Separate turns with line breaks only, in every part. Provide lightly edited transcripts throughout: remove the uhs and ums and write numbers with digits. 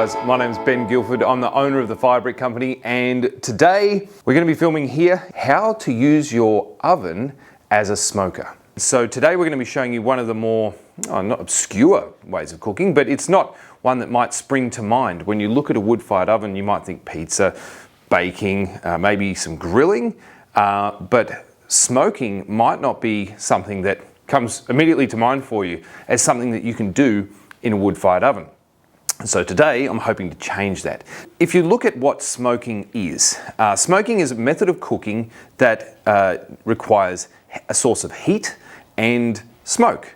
guys, my name's Ben Guilford. I'm the owner of the Fireboard Company, and today we're going to be filming here how to use your oven as a smoker. So today we're going to be showing you one of the more, not obscure ways of cooking, but it's not one that might spring to mind. When you look at a wood-fired oven, you might think pizza, baking, maybe some grilling, but smoking might not be something that comes immediately to mind for you as something that you can do in a wood-fired oven. So today I'm hoping to change that. If you look at what smoking is a method of cooking that requires a source of heat and smoke.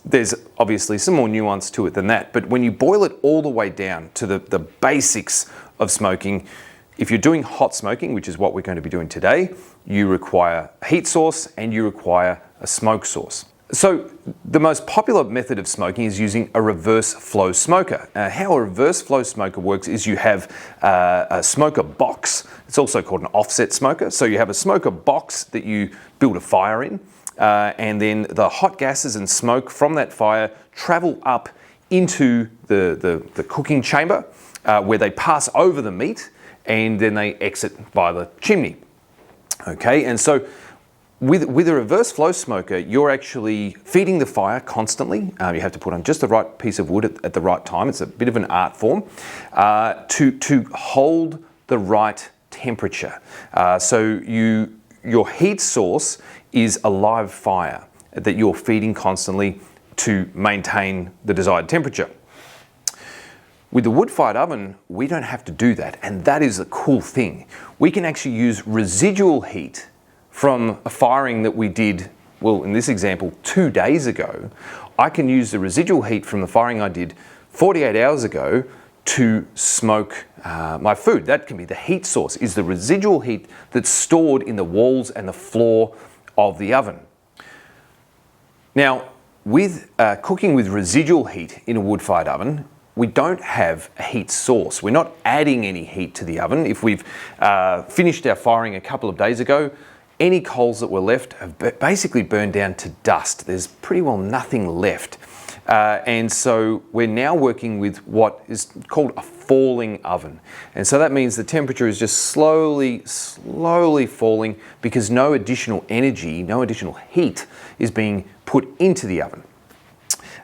There's obviously some more nuance to it than that, but when you boil it all the way down to the basics of smoking, if you're doing hot smoking, which is what we're going to be doing today, you require a heat source and you require a smoke source. So the most popular method of smoking is using a reverse flow smoker. How a reverse flow smoker works is you have a smoker box. It's also called an offset smoker. So you have a smoker box that you build a fire in, and then the hot gases and smoke from that fire travel up into the cooking chamber where they pass over the meat and then they exit via the chimney. Okay, and so with a reverse flow smoker, you're actually feeding the fire constantly. You have to put on just the right piece of wood at the right time. It's a bit of an art form to hold the right temperature. So your heat source is a live fire that you're feeding constantly to maintain the desired temperature. With the wood-fired oven, we don't have to do that, and that is a cool thing. We can actually use residual heat from a firing that we did, well, in this example, 2 days ago. I can use the residual heat from the firing I did 48 hours ago to smoke my food. That can be the heat source, is the residual heat that's stored in the walls and the floor of the oven. Now, with cooking with residual heat in a wood-fired oven, we don't have a heat source. We're not adding any heat to the oven. If we've finished our firing a couple of days ago, any coals that were left have basically burned down to dust. There's pretty well nothing left. And so we're now working with what is called a falling oven. And so that means the temperature is just slowly falling because no additional energy, no additional heat is being put into the oven.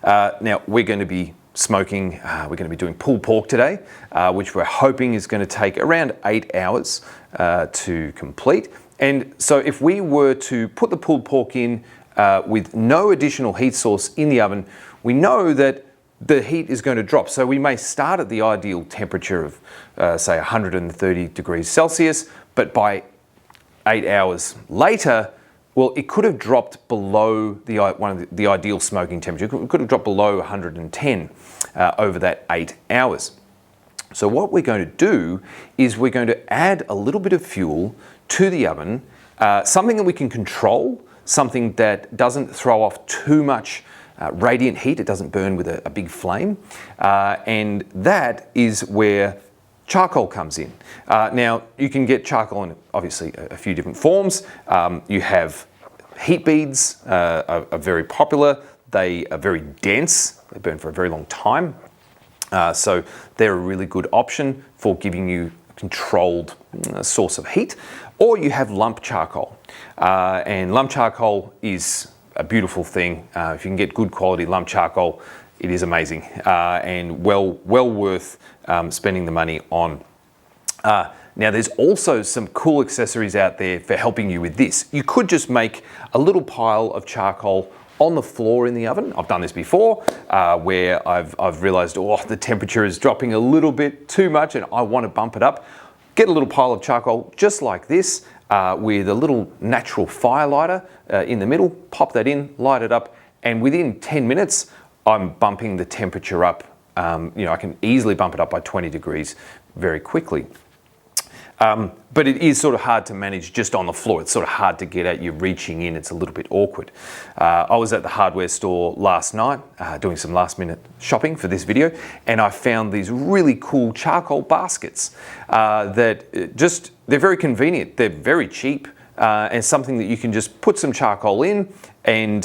Now we're going to be smoking, we're going to be doing pulled pork today, which we're hoping is going to take around 8 hours to complete. And so if we were to put the pulled pork in with no additional heat source in the oven, we know that the heat is going to drop. So we may start at the ideal temperature of say 130 degrees Celsius, but by 8 hours later, well, it could have dropped below the ideal smoking temperature. It could have dropped below 110 over that 8 hours. So what we're going to do is we're going to add a little bit of fuel to the oven, something that we can control, something that doesn't throw off too much radiant heat, it doesn't burn with a big flame, and that is where charcoal comes in. Now, you can get charcoal in obviously a few different forms. You have heat beads, are very popular. They are very dense, they burn for a very long time. So they're a really good option for giving you a controlled source of heat. Or you have lump charcoal. And lump charcoal is a beautiful thing. If you can get good quality lump charcoal, it is amazing and well worth spending the money on. Now there's also some cool accessories out there for helping you with this. You could just make a little pile of charcoal on the floor in the oven. I've done this before where I've realized, oh, the temperature is dropping a little bit too much and I want to bump it up. Get a little pile of charcoal just like this with a little natural fire lighter in the middle, pop that in, light it up, and within 10 minutes, I'm bumping the temperature up. I can easily bump it up by 20 degrees very quickly. But it is sort of hard to manage just on the floor. It's sort of hard to get at. You're reaching in, it's a little bit awkward. I was at the hardware store last night doing some last minute shopping for this video, and I found these really cool charcoal baskets they're very convenient. They're very cheap and something that you can just put some charcoal in and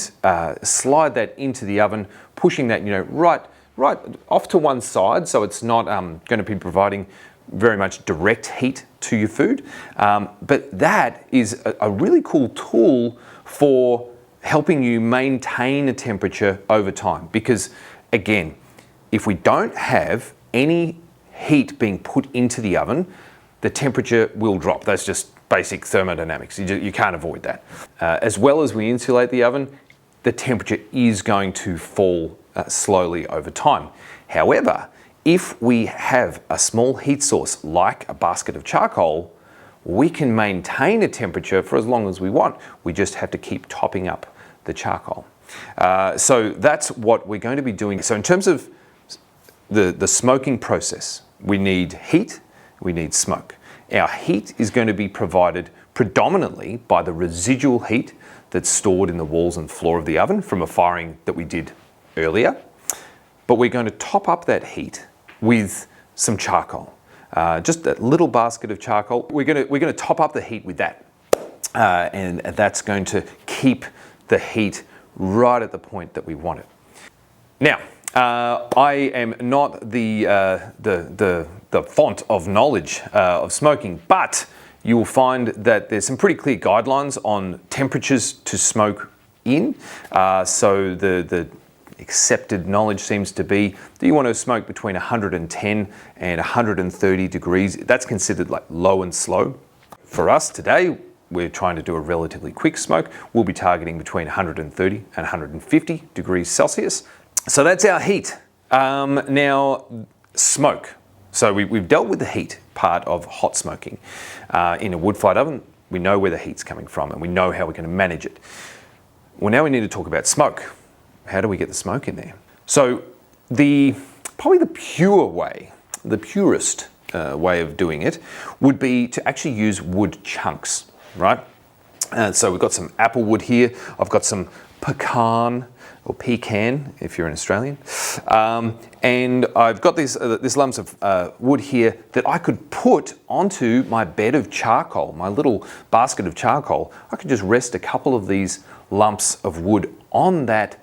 slide that into the oven, pushing that right right off to one side, so it's not going to be providing very much direct heat to your food. But that is a really cool tool for helping you maintain a temperature over time. Because again, if we don't have any heat being put into the oven, the temperature will drop. That's just basic thermodynamics. You can't avoid that. As well as we insulate the oven, the temperature is going to fall slowly over time. However, if we have a small heat source like a basket of charcoal, we can maintain a temperature for as long as we want. We just have to keep topping up the charcoal. So that's what we're going to be doing. So in terms of the smoking process, we need heat, we need smoke. Our heat is going to be provided predominantly by the residual heat that's stored in the walls and floor of the oven from a firing that we did earlier. But we're going to top up that heat with some charcoal. Just a little basket of charcoal. We're going to top up the heat with that. And that's going to keep the heat right at the point that we want it. Now, I am not the font of knowledge of smoking, but you will find that there's some pretty clear guidelines on temperatures to smoke in. So the accepted knowledge seems to be that you want to smoke between 110 and 130 degrees. That's considered like low and slow. For us today, we're trying to do a relatively quick smoke. We'll be targeting between 130 and 150 degrees Celsius. So that's our heat. Now, smoke. So we've dealt with the heat part of hot smoking. In a wood-fired oven, we know where the heat's coming from and we know how we're going to manage it. Well, now we need to talk about smoke. How do we get the smoke in there? So probably the pure way, the purest way of doing it would be to actually use wood chunks, right? So we've got some apple wood here. I've got some pecan or pecan, if you're an Australian. And I've got these lumps of wood here that I could put onto my bed of charcoal, my little basket of charcoal. I could just rest a couple of these lumps of wood on that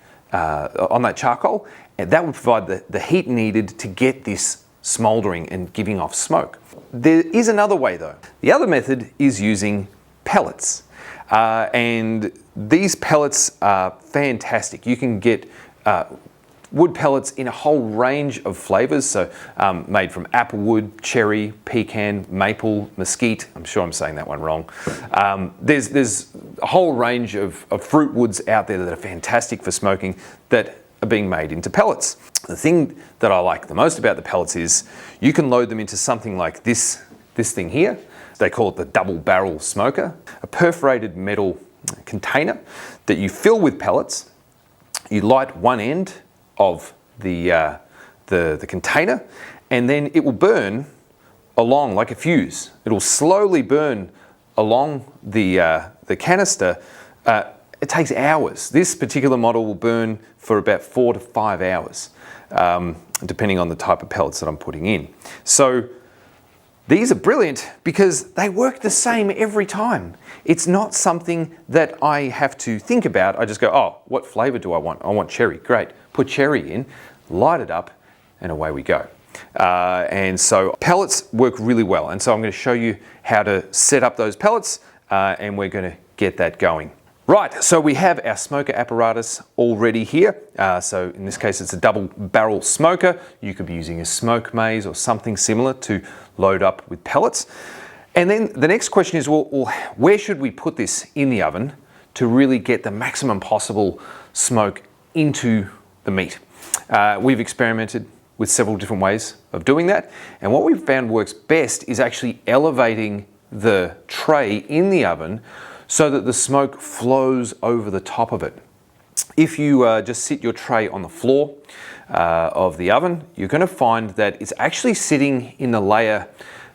charcoal, and that would provide the heat needed to get this smoldering and giving off smoke. There is another way though. The other method is using pellets. And these pellets are fantastic. You can get wood pellets in a whole range of flavors, so made from apple wood, cherry, pecan, maple, mesquite. I'm sure I'm saying that one wrong. There's a whole range of fruit woods out there that are fantastic for smoking that are being made into pellets. The thing that I like the most about the pellets is you can load them into something like this thing here. They call it the double barrel smoker, a perforated metal container that you fill with pellets. You light one end of the container, and then it will burn along like a fuse. It'll slowly burn along the canister. It takes hours. This particular model will burn for about 4 to 5 hours, depending on the type of pellets that I'm putting in. So these are brilliant because they work the same every time. It's not something that I have to think about. I just go, oh, what flavor do I want? I want cherry. Great. Put cherry in, light it up, and away we go. And so pellets work really well. And so I'm going to show you how to set up those pellets, and we're going to get that going. Right, so we have our smoker apparatus already here. So in this case, it's a double barrel smoker. You could be using a smoke maze or something similar to load up with pellets. And then the next question is, well, where should we put this in the oven to really get the maximum possible smoke into the meat? We've experimented with several different ways of doing that. And what we've found works best is actually elevating the tray in the oven so that the smoke flows over the top of it. If you just sit your tray on the floor of the oven, you're going to find that it's actually sitting in the layer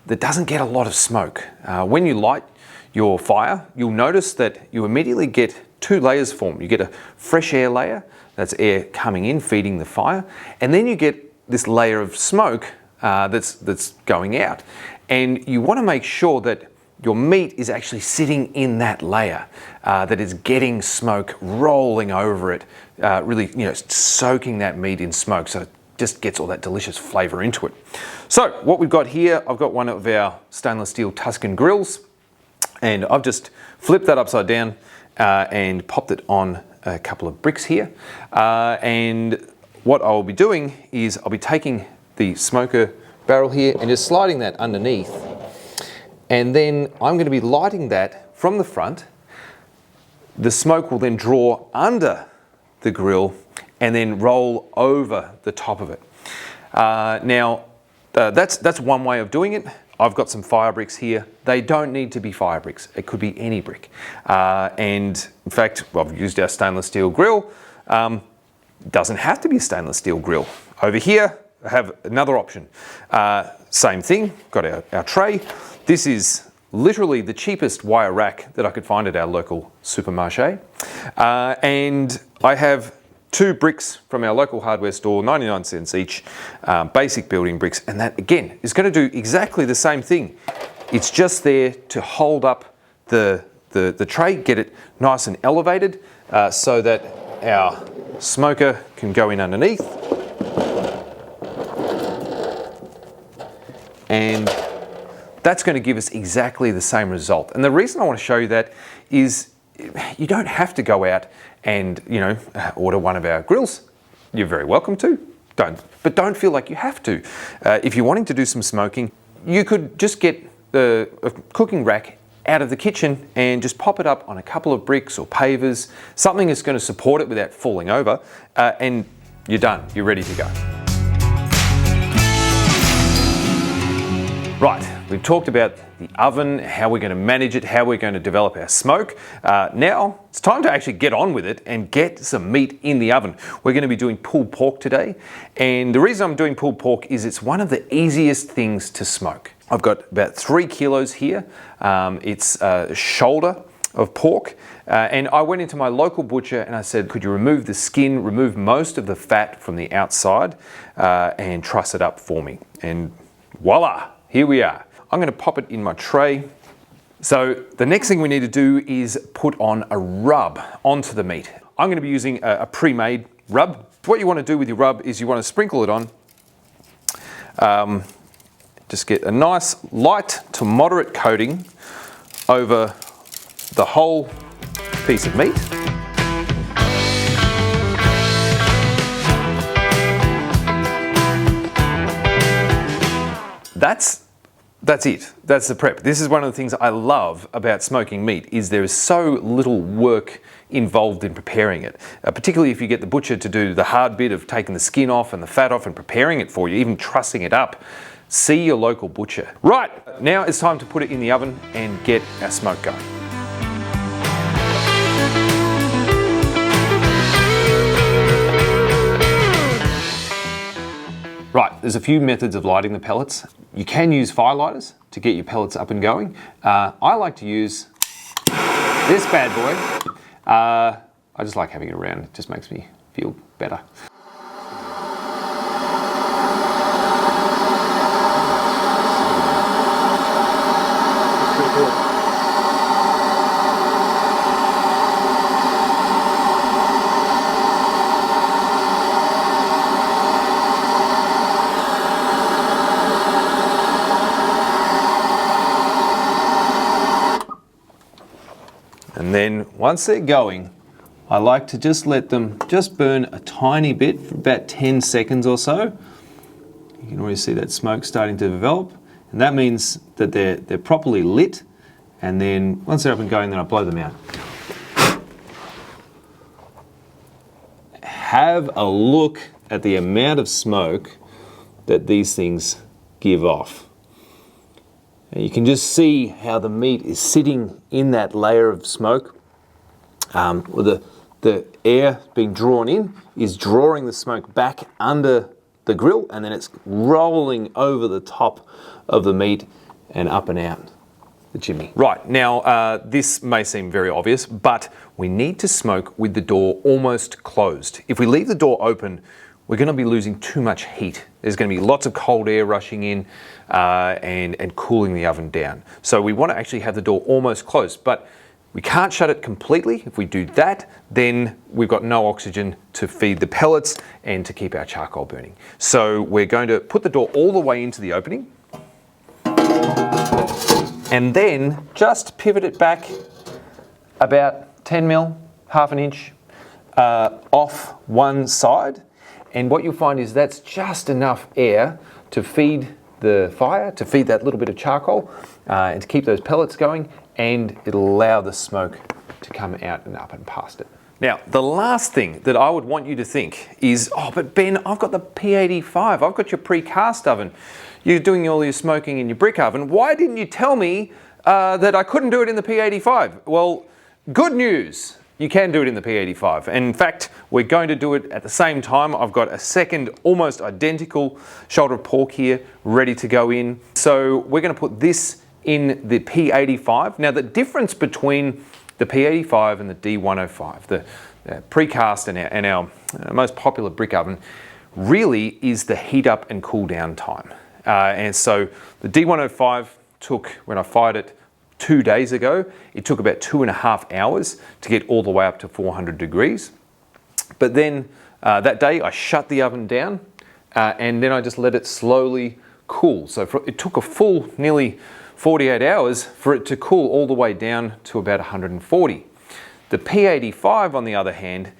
that doesn't get a lot of smoke. When you light your fire, you'll notice that you immediately get two layers formed. You get a fresh air layer, that's air coming in, feeding the fire, and then you get this layer of smoke that's going out. And you want to make sure that your meat is actually sitting in that layer, that is getting smoke rolling over it, really, soaking that meat in smoke so it just gets all that delicious flavor into it. So what we've got here, I've got one of our stainless steel Tuscan grills, and I've just flipped that upside down and popped it on a couple of bricks here. And what I'll be doing is I'll be taking the smoker barrel here and just sliding that underneath. And then I'm going to be lighting that from the front. The smoke will then draw under the grill and then roll over the top of it. That's one way of doing it. I've got some fire bricks here. They don't need to be fire bricks. It could be any brick. And in fact, I've used our stainless steel grill. Doesn't have to be a stainless steel grill. Over here, I have another option. Same thing, got our tray. This is literally the cheapest wire rack that I could find at our local supermarché. And I have 2 bricks from our local hardware store, 99 cents each, basic building bricks. And that again is going to do exactly the same thing. It's just there to hold up the tray, get it nice and elevated so that our smoker can go in underneath. And that's going to give us exactly the same result. And the reason I want to show you that is you don't have to go out and, order one of our grills. You're very welcome to. But don't feel like you have to. If you're wanting to do some smoking, you could just get a cooking rack out of the kitchen and just pop it up on a couple of bricks or pavers, something that's going to support it without falling over, and you're done. You're ready to go. Right, we've talked about the oven, how we're going to manage it, how we're going to develop our smoke. Now it's time to actually get on with it and get some meat in the oven. We're going to be doing pulled pork today, and the reason I'm doing pulled pork is it's one of the easiest things to smoke. I've got about 3 kilos here. It's a shoulder of pork, and I went into my local butcher and I said, could you remove the skin, remove most of the fat from the outside, and truss it up for me? And voila! Here we are. I'm going to pop it in my tray. So the next thing we need to do is put on a rub onto the meat. I'm going to be using a pre-made rub. What you want to do with your rub is you want to sprinkle it on. Just get a nice light to moderate coating over the whole piece of meat. That's it. That's the prep. This is one of the things I love about smoking meat is there is so little work involved in preparing it. Particularly if you get the butcher to do the hard bit of taking the skin off and the fat off and preparing it for you, even trussing it up. See your local butcher. Right, now it's time to put it in the oven and get our smoke going. Right, there's a few methods of lighting the pellets. You can use firelighters to get your pellets up and going. I like to use this bad boy. I just like having it around. It just makes me feel better. And then once they're going, I like to just let them just burn a tiny bit for about 10 seconds or so. You can already see that smoke starting to develop, and that means that they're properly lit. And then once they're up and going, then I blow them out. Have a look at the amount of smoke that these things give off. You can just see how the meat is sitting in that layer of smoke. The air being drawn in is drawing the smoke back under the grill, and then it's rolling over the top of the meat and up and out the chimney. Right, now this may seem very obvious, but we need to smoke with the door almost closed. If we leave the door open, we're going to be losing too much heat. There's going to be lots of cold air rushing in and cooling the oven down. So we want to actually have the door almost closed. But We can't shut it completely. If we do that, then we've got no oxygen to feed the pellets and to keep our charcoal burning. So we're going to put the door all the way into the opening and then just pivot it back about 10 mil, half an inch off one side. And what you'll find is that's just enough air to feed the fire, to feed that little bit of charcoal and to keep those pellets going, and it'll allow the smoke to come out and up and past it. Now, the last thing that I would want you to think is, oh, but Ben, I've got the P85, I've got your precast oven. You're doing all your smoking in your brick oven. Why didn't you tell me that I couldn't do it in the P85? Well, good news. You can do it in the P85. And in fact, we're going to do it at the same time. I've got a second, almost identical shoulder of pork here, ready to go in. So we're going to put this in the P85. Now, the difference between the P85 and the D105, the precast and our most popular brick oven, really is the heat up and cool down time. And so the D105 took, when I fired it 2 days ago, it took about 2.5 hours to get all the way up to 400 degrees. But then that day I shut the oven down and then I just let it slowly cool. So it took a full nearly 48 hours for it to cool all the way down to about 140. The P85, on the other hand,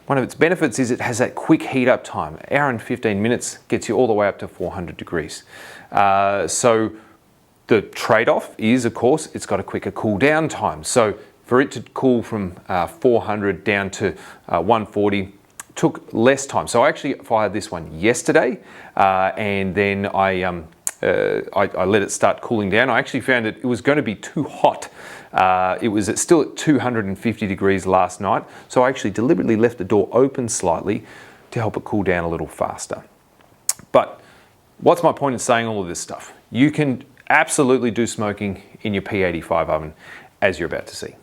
one of its benefits is it has that quick heat up time. An hour and 15 minutes gets you all the way up to 400 degrees. So the trade-off is, of course, it's got a quicker cool down time. So for it to cool from 400 down to 140 took less time. So I actually fired this one yesterday and then I let it start cooling down. I actually found it was going to be too hot. It was still at 250 degrees last night. So I actually deliberately left the door open slightly to help it cool down a little faster. But what's my point in saying all of this stuff? You can absolutely do smoking in your P85 oven, as you're about to see.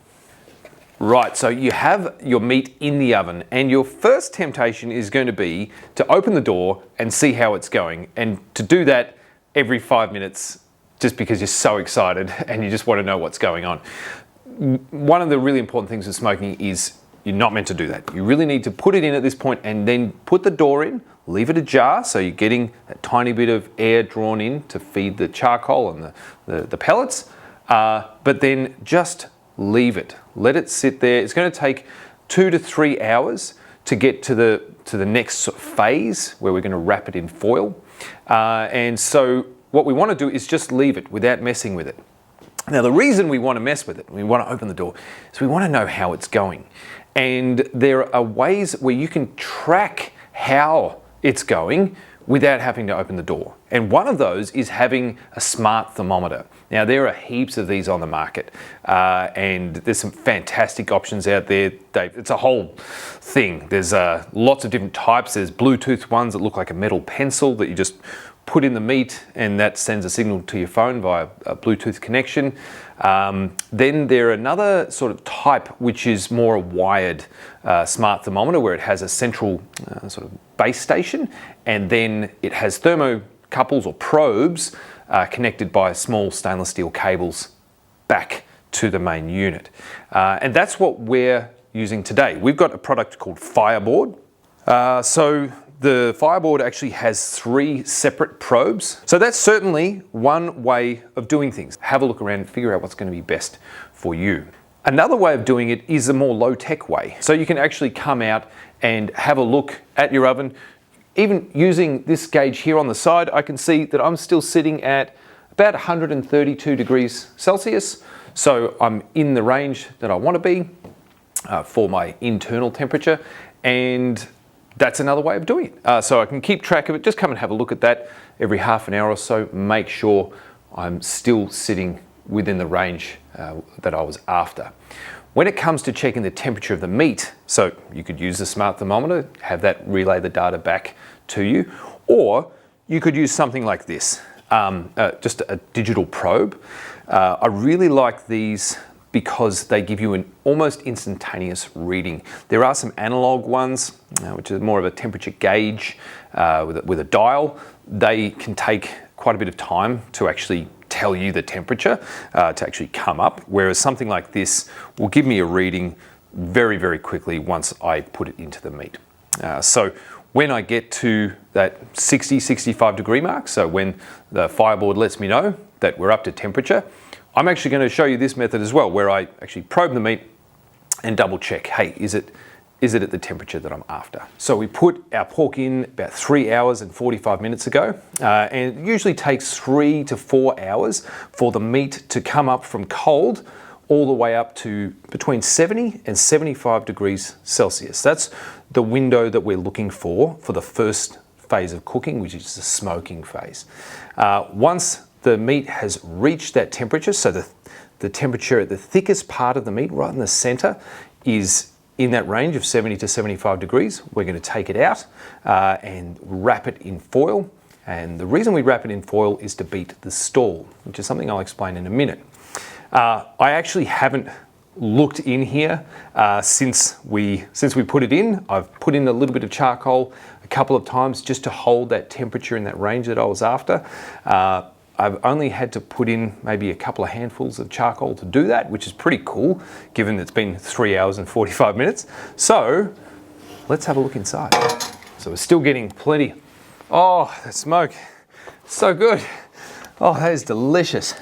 Right, so you have your meat in the oven and your first temptation is going to be to open the door and see how it's going, and to do that every 5 minutes just because you're so excited and you just want to know what's going on. One of the really important things with smoking is you're not meant to do that. You really need to put it in at this point and then put the door in, leave it ajar so you're getting a tiny bit of air drawn in to feed the charcoal and the pellets, but then just leave it. Let it sit there. It's going to take 2 to 3 hours to get to the next phase where we're going to wrap it in foil. And so what we want to do is just leave it without messing with it. Now, the reason we want to mess with it, we want to open the door, is we want to know how it's going. And there are ways where you can track how it's going without having to open the door. And one of those is having a smart thermometer. Now, there are heaps of these on the market, and there's some fantastic options out there, Dave. It's a whole thing. There's lots of different types. There's Bluetooth ones that look like a metal pencil that you just put in the meat and that sends a signal to your phone via a Bluetooth connection. Then there are another sort of type which is more a wired smart thermometer, where it has a central sort of base station, and then it has thermocouples or probes connected by small stainless steel cables back to the main unit. And that's what we're using today. We've got a product called Fireboard. So the Fireboard actually has 3 separate probes. So that's certainly one way of doing things. Have a look around and figure out what's going to be best for you. Another way of doing it is a more low-tech way. So you can actually come out and have a look at your oven. Even using this gauge here on the side, I can see that I'm still sitting at about 132 degrees Celsius. So I'm in the range that I want to be for my internal temperature. And that's another way of doing it. So I can keep track of it. Just come and have a look at that every half an hour or so. Make sure I'm still sitting within the range that I was after. When it comes to checking the temperature of the meat, so you could use the smart thermometer, have that relay the data back to you, or you could use something like this, just a digital probe. I really like these because they give you an almost instantaneous reading. There are some analog ones, which is more of a temperature gauge with a dial. They can take quite a bit of time to actually tell you the temperature to actually come up, whereas something like this will give me a reading very, very quickly once I put it into the meat. So when I get to that 60, 65 degree mark, so when the Fireboard lets me know that we're up to temperature, I'm actually going to show you this method as well, where I actually probe the meat and double check, hey, is it at the temperature that I'm after? So we put our pork in about 3 hours and 45 minutes ago, and it usually takes 3 to 4 hours for the meat to come up from cold all the way up to between 70 and 75 degrees Celsius. That's the window that we're looking for the first phase of cooking, which is the smoking phase. Once the meat has reached that temperature, so the temperature at the thickest part of the meat, right in the center, is in that range of 70 to 75 degrees, we're going to take it out and wrap it in foil. And the reason we wrap it in foil is to beat the stall, which is something I'll explain in a minute. I actually haven't looked in here since we put it in. I've put in a little bit of charcoal a couple of times just to hold that temperature in that range that I was after. I've only had to put in maybe a couple of handfuls of charcoal to do that, which is pretty cool, given it's been 3 hours and 45 minutes. So let's have a look inside. So we're still getting plenty. Oh, the smoke, so good. Oh, that is delicious.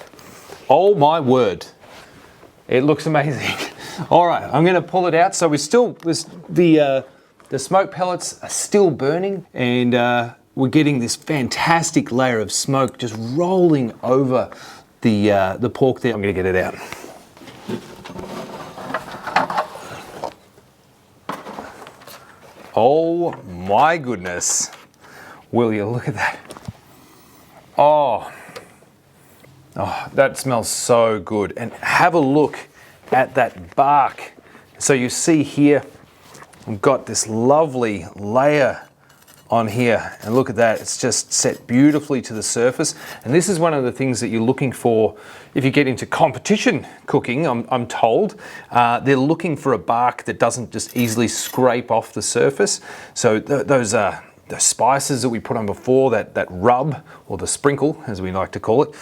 Oh my word, it looks amazing. All right, I'm gonna pull it out. So we're still, the smoke pellets are still burning, and we're getting this fantastic layer of smoke just rolling over the pork there. I'm gonna get it out. Oh my goodness. Will you look at that? Oh, that smells so good. And have a look at that bark. So you see here, we've got this lovely layer on here, and look at that, it's just set beautifully to the surface. And this is one of the things that you're looking for if you get into competition cooking, I'm told. They're looking for a bark that doesn't just easily scrape off the surface. So those spices that we put on before, that rub, or the sprinkle as we like to call it,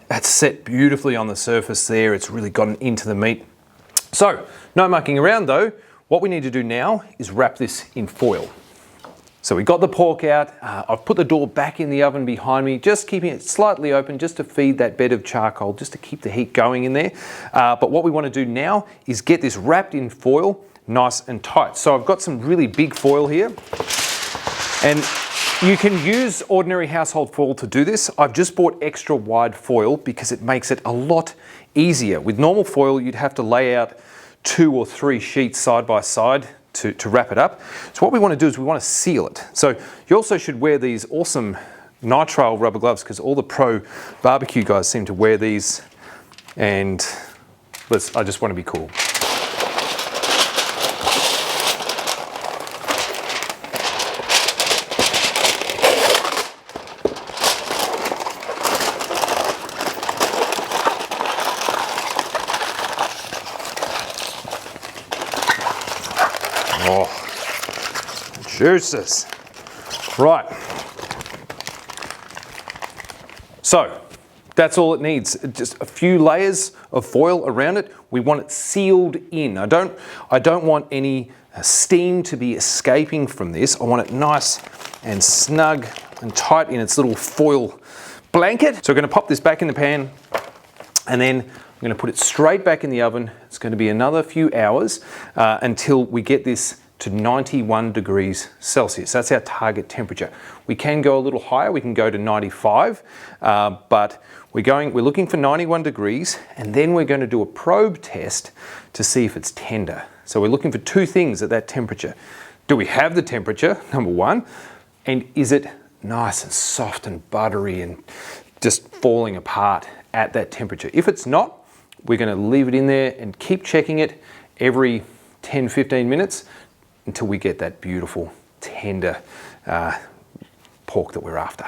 that's set beautifully on the surface there. It's really gotten into the meat. So no mucking around though. What we need to do now is wrap this in foil. So we got the pork out. I've put the door back in the oven behind me, just keeping it slightly open just to feed that bed of charcoal, just to keep the heat going in there. But what we want to do now is get this wrapped in foil nice and tight. So I've got some really big foil here, and you can use ordinary household foil to do this. I've just bought extra wide foil because it makes it a lot easier. With normal foil, you'd have to lay out 2 or 3 sheets side by side to wrap it up. So what we want to do is we want to seal it. So you also should wear these awesome nitrile rubber gloves, because all the pro barbecue guys seem to wear these, and I just want to be cool. Oh, juices. Right. So that's all it needs. Just a few layers of foil around it. We want it sealed in. I don't want any steam to be escaping from this. I want it nice and snug and tight in its little foil blanket. So we're going to pop this back in the pan, and then I'm going to put it straight back in the oven. It's going to be another few hours until we get this to 91 degrees Celsius. That's our target temperature. We can go a little higher. We can go to 95, but we're looking for 91 degrees, and then we're going to do a probe test to see if it's tender. So we're looking for 2 things at that temperature. Do we have the temperature, number 1, and is it nice and soft and buttery and just falling apart at that temperature? If it's not, we're going to leave it in there and keep checking it every 10-15 minutes until we get that beautiful tender pork that we're after.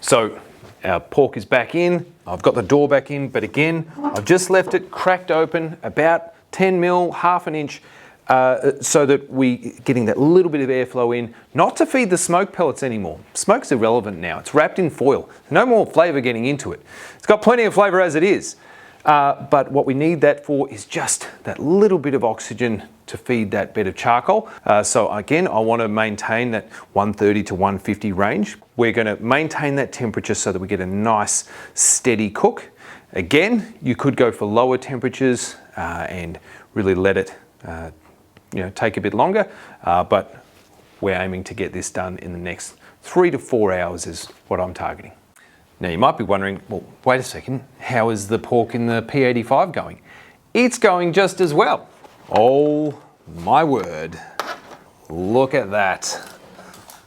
So our pork is back in. I've got the door back in, but again, I've just left it cracked open about 10 mil, half an inch so that we getting that little bit of airflow in, not to feed the smoke pellets anymore. Smoke's irrelevant now. It's wrapped in foil. No more flavor getting into it. It's got plenty of flavor as it is. But what we need that for is just that little bit of oxygen to feed that bed of charcoal. So again, I want to maintain that 130 to 150 range. We're going to maintain that temperature so that we get a nice steady cook. Again, you could go for lower temperatures and really let it take a bit longer, but we're aiming to get this done in the next 3 to 4 hours is what I'm targeting. Now you might be wondering, well, wait a second, how is the pork in the P85 going? It's going just as well. Oh my word, look at that.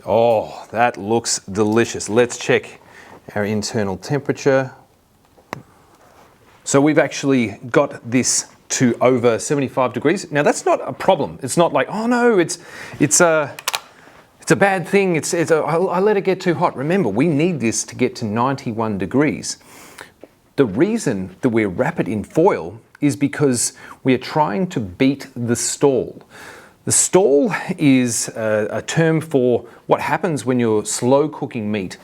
Oh, that looks delicious. Let's check our internal temperature. So we've actually got this to over 75 degrees. Now that's not a problem. It's not like, oh no, it's a bad thing. I let it get too hot. Remember, we need this to get to 91 degrees. The reason that we wrap it in foil is because we are trying to beat the stall. The stall is a term for what happens when you're slow cooking meat.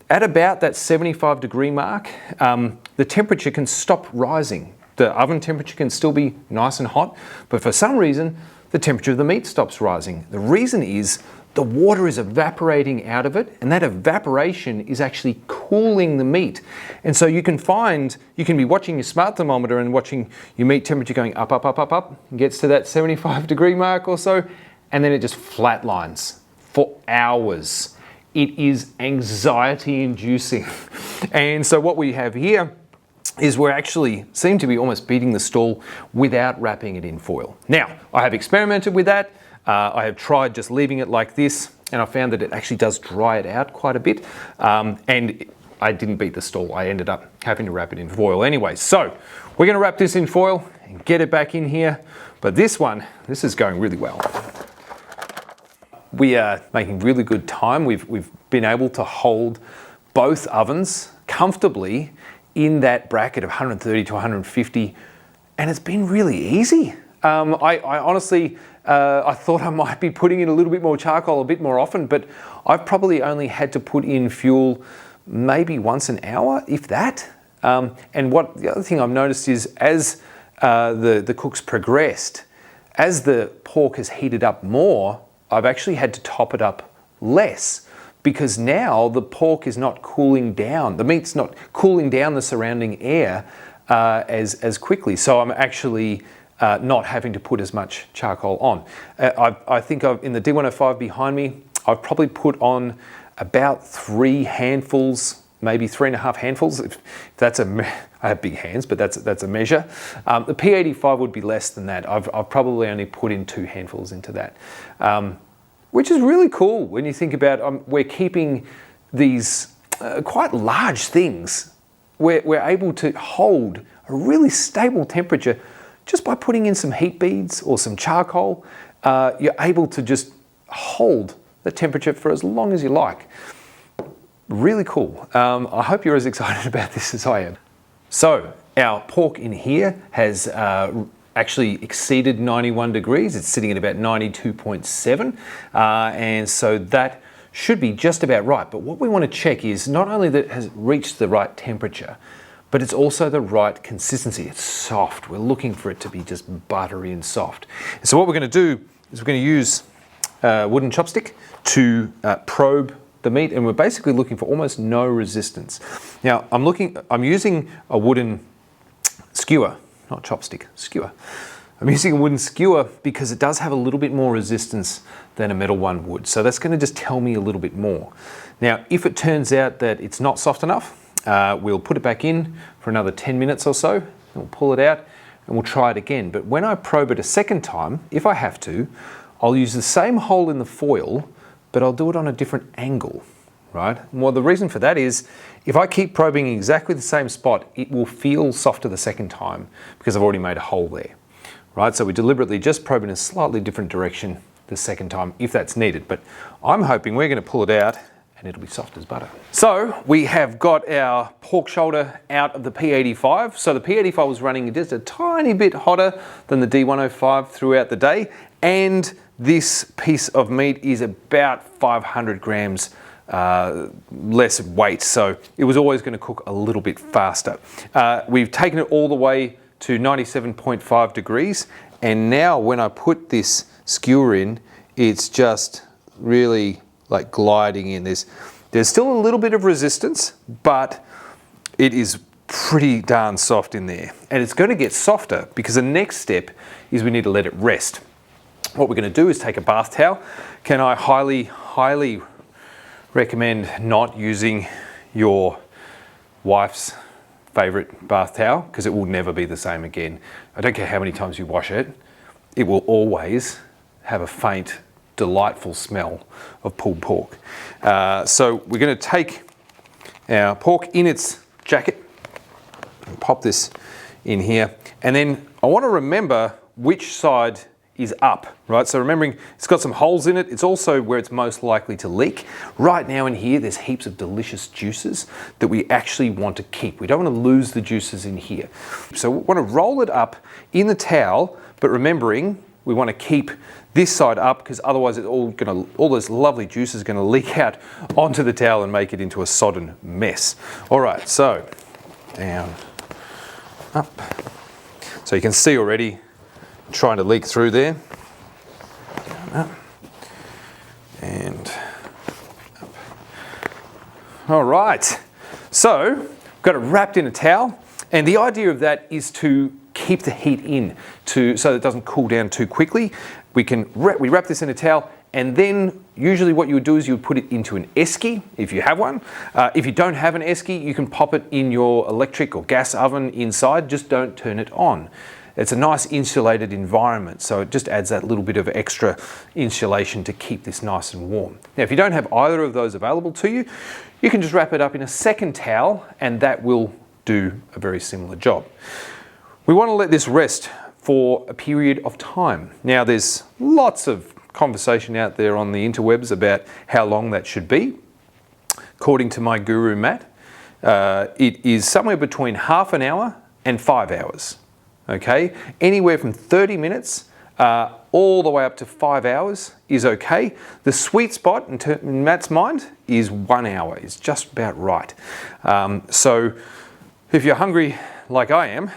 At about that 75 degree mark, the temperature can stop rising. The oven temperature can still be nice and hot, but for some reason, the temperature of the meat stops rising. The reason is the water is evaporating out of it, and that evaporation is actually cooling the meat. And so you can be watching your smart thermometer and watching your meat temperature going up, up, up, up, up, and gets to that 75 degree mark or so, and then it just flatlines for hours. It is anxiety inducing. And so what we have here is we're actually seem to be almost beating the stall without wrapping it in foil. Now, I have experimented with that. I have tried just leaving it like this, and I found that it actually does dry it out quite a bit. And I didn't beat the stall. I ended up having to wrap it in foil anyway. So we're gonna wrap this in foil and get it back in here. But this is going really well. We are making really good time. We've been able to hold both ovens comfortably in that bracket of 130 to 150, and it's been really easy. I honestly, I thought I might be putting in a little bit more charcoal a bit more often, but I've probably only had to put in fuel maybe once an hour, if that. And the other thing I've noticed is as the cooks progressed, as the pork has heated up more, I've actually had to top it up less, because now the pork is not cooling down. The meat's not cooling down the surrounding air as quickly. So I'm actually not having to put as much charcoal on. I think in the D105 behind me, I've probably put on about 3 handfuls, maybe 3.5 handfuls. If that's I have big hands, but that's a measure. The P85 would be less than that. I've probably only put in 2 handfuls into that. Which is really cool when you think about we're keeping these quite large things. We're able to hold a really stable temperature just by putting in some heat beads or some charcoal. You're able to just hold the temperature for as long as you like. Really cool. I hope you're as excited about this as I am. So our pork in here has actually exceeded 91 degrees. It's sitting at about 92.7. And so that should be just about right. But what we want to check is not only that it has reached the right temperature, but it's also the right consistency. It's soft. We're looking for it to be just buttery and soft. And so what we're going to do is we're going to use a wooden chopstick to probe the meat, and we're basically looking for almost no resistance. Now I'm using a wooden skewer, not chopstick, skewer. I'm using a wooden skewer because it does have a little bit more resistance than a metal one would. So that's going to just tell me a little bit more. Now, if it turns out that it's not soft enough, we'll put it back in for another 10 minutes or so, and we'll pull it out and we'll try it again. But when I probe it a second time, if I have to, I'll use the same hole in the foil, but I'll do it on a different angle, right? Well, the reason for that is if I keep probing exactly the same spot, it will feel softer the second time because I've already made a hole there, right? So we deliberately just probe in a slightly different direction the second time if that's needed. But I'm hoping we're going to pull it out and it'll be soft as butter. So we have got our pork shoulder out of the P85. So the P85 was running just a tiny bit hotter than the D105 throughout the day. And this piece of meat is about 500 grams less weight. So it was always going to cook a little bit faster. We've taken it all the way to 97.5 degrees. And now when I put this skewer in, it's just really like gliding in. There's still a little bit of resistance, but it is pretty darn soft in there. And it's going to get softer because the next step is we need to let it rest. What we're going to do is take a bath towel. Can I highly recommend not using your wife's favorite bath towel, because it will never be the same again. I don't care how many times you wash it, it will always have a faint, delightful smell of pulled pork. So we're going to take our pork in its jacket and pop this in here. And then I want to remember which side is up, right? So remembering it's got some holes in it. It's also where it's most likely to leak. Right now in here, there's heaps of delicious juices that we actually want to keep. We don't want to lose the juices in here. So we want to roll it up in the towel, but remembering we want to keep this side up because otherwise it's all this lovely juice is going to leak out onto the towel and make it into a sodden mess. All right, so down, up. So you can see already trying to leak through there. Up, and up. All right, so got it wrapped in a towel, and the idea of that is to keep the heat in so that it doesn't cool down too quickly. We wrap this in a towel, and then usually what you would do is you would put it into an esky if you have one. If you don't have an esky, you can pop it in your electric or gas oven inside, just don't turn it on. It's a nice insulated environment, so it just adds that little bit of extra insulation to keep this nice and warm. Now, if you don't have either of those available to you, you can just wrap it up in a second towel, and that will do a very similar job. We want to let this rest for a period of time. Now, there's lots of conversation out there on the interwebs about how long that should be. According to my guru, Matt, it is somewhere between half an hour and 5 hours. Okay, anywhere from 30 minutes all the way up to 5 hours is okay. The sweet spot in Matt's mind is 1 hour. It's just about right. So if you're hungry like I am,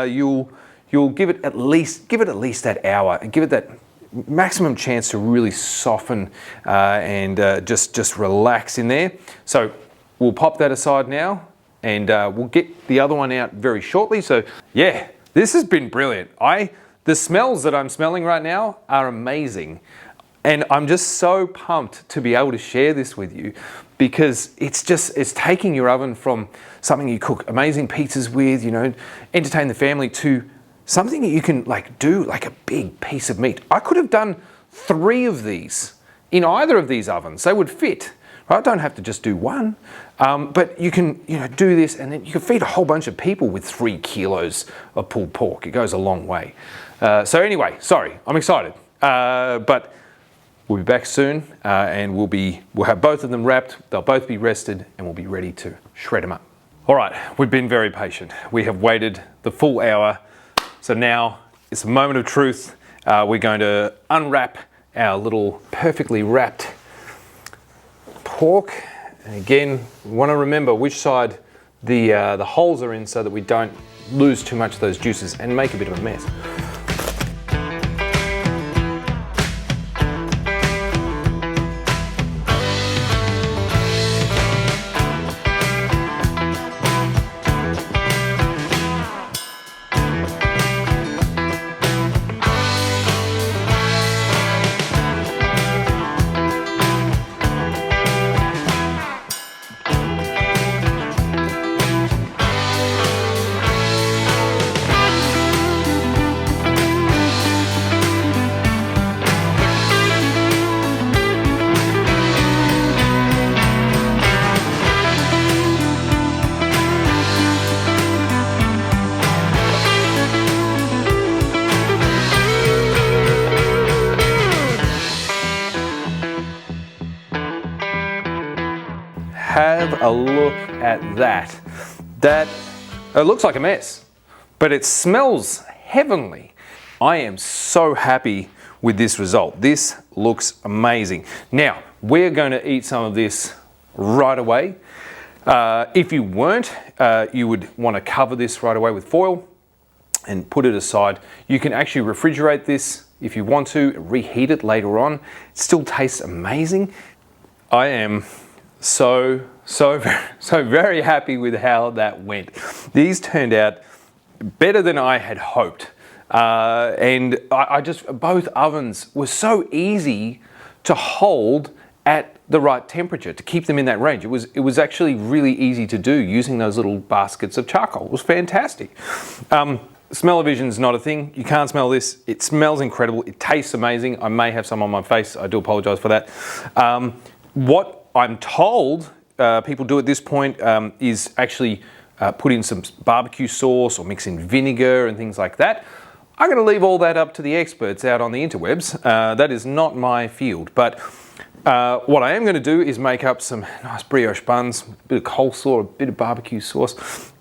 you'll give it at least that hour and give it that maximum chance to really soften and just relax in there. So we'll pop that aside now, and we'll get the other one out very shortly. So yeah. This has been brilliant. The smells that I'm smelling right now are amazing. And I'm just so pumped to be able to share this with you because it's taking your oven from something you cook amazing pizzas with, entertain the family, to something that you can do like a big piece of meat. I could have done 3 of these in either of these ovens. They would fit. Right? I don't have to just do one, but you can do this, and then you can feed a whole bunch of people with 3 kilos of pulled pork. It goes a long way. So anyway, sorry, I'm excited, but we'll be back soon, and we'll have both of them wrapped. They'll both be rested, and we'll be ready to shred them up. All right, we've been very patient. We have waited the full hour, so now it's a moment of truth. We're going to unwrap our little perfectly wrapped pork, and again, we want to remember which side the holes are in so that we don't lose too much of those juices and make a bit of a mess. a look at that. It looks like a mess, but it smells heavenly. I am so happy with this result. This looks amazing. Now, we're going to eat some of this right away. If you weren't, you would want to cover this right away with foil and put it aside. You can actually refrigerate this if you want to, reheat it later on. It still tastes amazing. I am so very happy with how that went. These turned out better than I had hoped. And both ovens were so easy to hold at the right temperature, to keep them in that range. It was actually really easy to do using those little baskets of charcoal. It was fantastic. Smell-o-vision's not a thing. You can't smell this. It smells incredible. It tastes amazing. I may have some on my face. I do apologize for that. What I'm told people do at this point is actually put in some barbecue sauce or mix in vinegar and things like that. I'm going to leave all that up to the experts out on the interwebs. That is not my field. But what I am going to do is make up some nice brioche buns, a bit of coleslaw, a bit of barbecue sauce,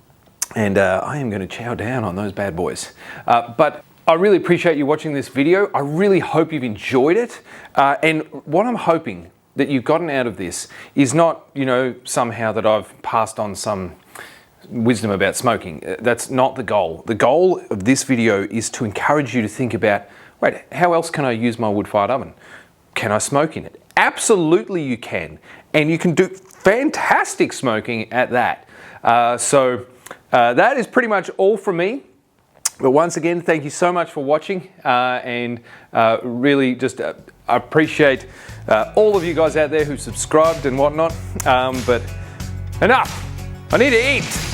and I am going to chow down on those bad boys. But I really appreciate you watching this video. I really hope you've enjoyed it. And what I'm hoping that you've gotten out of this is not, somehow that I've passed on some wisdom about smoking. That's not the goal. The goal of this video is to encourage you to think about, wait, how else can I use my wood-fired oven? Can I smoke in it? Absolutely you can. And you can do fantastic smoking at that. That is pretty much all from me. But once again, thank you so much for watching, and really just appreciate all of you guys out there who subscribed and whatnot. But enough, I need to eat.